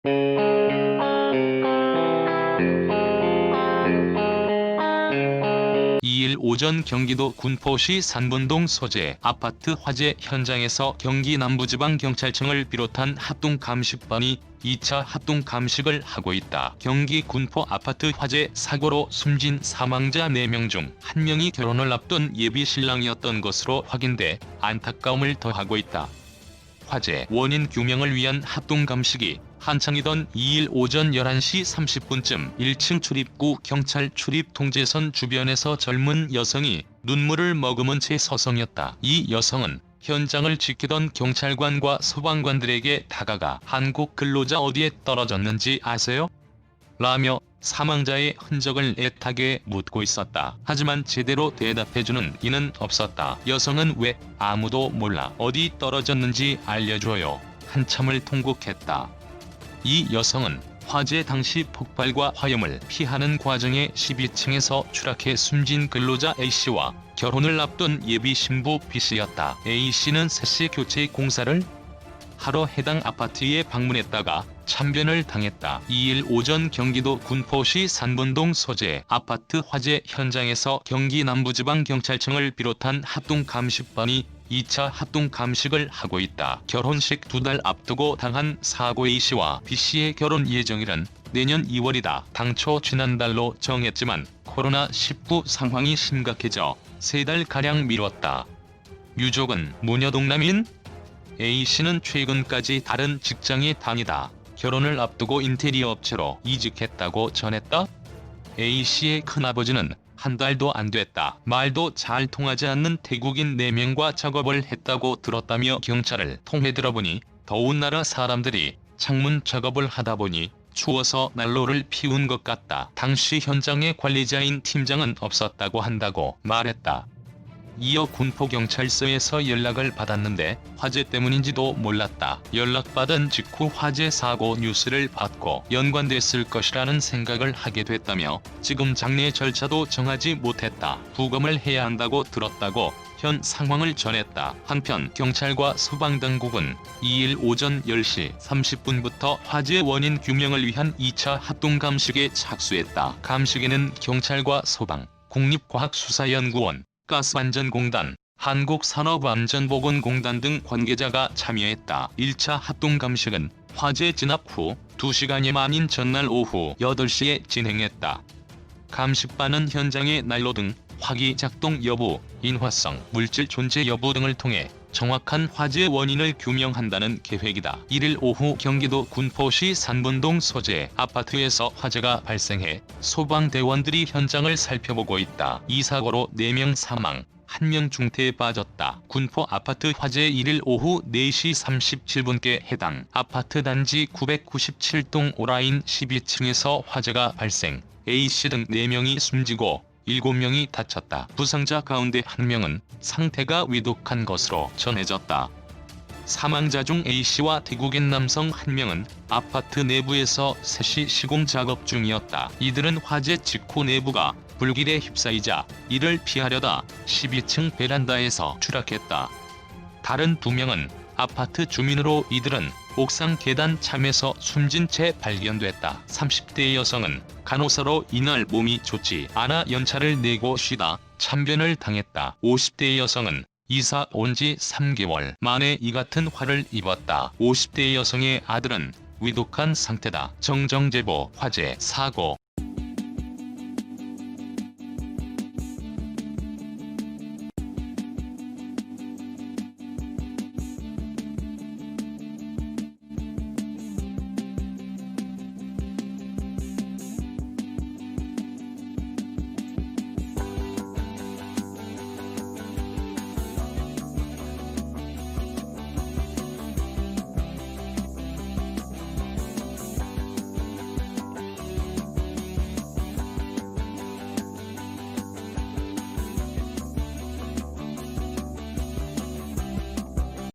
2일 오전 경기도 군포시 산본동 소재 아파트 화재 현장에서 경기 남부지방경찰청을 비롯한 합동감식반이 2차 합동감식을 하고 있다. 경기 군포 아파트 화재 사고로 숨진 사망자 4명 중 1명이 결혼을 앞둔 예비 신랑이었던 것으로 확인돼 안타까움을 더하고 있다. 화재 원인 규명을 위한 합동감식이 한창이던 2일 오전 11시 30분쯤 1층 출입구 경찰 출입 통제선 주변에서 젊은 여성이 눈물을 머금은 채 서성였다. 이 여성은 현장을 지키던 경찰관과 소방관들에게 다가가 "한국 근로자 어디에 떨어졌는지 아세요?" 라며 사망자의 흔적을 애타게 묻고 있었다. 하지만 제대로 대답해주는 이는 없었다. 여성은 "왜 아무도 몰라. 어디 떨어졌는지 알려줘요." 한참을 통곡했다. 이 여성은 화재 당시 폭발과 화염을 피하는 과정에 12층에서 추락해 숨진 근로자 A씨와 결혼을 앞둔 예비 신부 B씨였다. A씨는 세시 교체 공사를 하러 해당 아파트에 방문했다가 참변을 당했다. 2일 오전 경기도 군포시 산본동 소재 아파트 화재 현장에서 경기 남부지방경찰청을 비롯한 합동감식반이 2차 합동감식을 하고 있다. 결혼식 2달 앞두고 당한 사고 A씨와 B씨의 결혼 예정일은 내년 2월이다. 당초 지난달로 정했지만 코로나19 상황이 심각해져 3달가량 미뤘다. 유족은 무녀동남인 A씨는 최근까지 다른 직장에 다니다 결혼을 앞두고 인테리어 업체로 이직했다고 전했다. A씨의 큰아버지는 한 달도 안 됐다. 말도 잘 통하지 않는 태국인 4명과 작업을 했다고 들었다며 경찰을 통해 들어보니 더운 나라 사람들이 창문 작업을 하다 보니 추워서 난로를 피운 것 같다. 당시 현장의 관리자인 팀장은 없었다고 한다고 말했다. 이어 군포경찰서에서 연락을 받았는데 화재 때문인지도 몰랐다. 연락받은 직후 화재 사고 뉴스를 받고 연관됐을 것이라는 생각을 하게 됐다며 지금 장례 절차도 정하지 못했다. 부검을 해야 한다고 들었다고 현 상황을 전했다. 한편 경찰과 소방당국은 2일 오전 10시 30분부터 화재 원인 규명을 위한 2차 합동감식에 착수했다. 감식에는 경찰과 소방, 국립과학수사연구원, 가스안전공단, 한국산업안전보건공단 등 관계자가 참여했다. 1차 합동감식은 화재 진압 후 2시간이 만인 전날 오후 8시에 진행했다. 감식반은 현장의 난로 등 화기 작동 여부, 인화성, 물질 존재 여부 등을 통해 정확한 화재 원인을 규명한다는 계획이다. 1일 오후 경기도 군포시 산본동 소재 아파트에서 화재가 발생해 소방대원들이 현장을 살펴보고 있다. 이 사고로 4명 사망, 1명 중태에 빠졌다. 군포 아파트 화재 1일 오후 4시 37분께 해당 아파트 단지 997동 오라인 12층에서 화재가 발생, A씨 등 4명이 숨지고 7명이 다쳤다. 부상자 가운데 1명은 상태가 위독한 것으로 전해졌다. 사망자 중 A씨와 태국인 남성 1명은 아파트 내부에서 셋이 시공 작업 중이었다. 이들은 화재 직후 내부가 불길에 휩싸이자 이를 피하려다 12층 베란다에서 추락했다. 다른 2명은 아파트 주민으로 이들은 옥상 계단 참에서 숨진 채 발견됐다. 30대 여성은 간호사로 이날 몸이 좋지 않아 연차를 내고 쉬다 참변을 당했다. 50대 여성은 이사 온 지 3개월 만에 이 같은 화를 입었다. 50대 여성의 아들은 위독한 상태다. 정정제보 화재 사고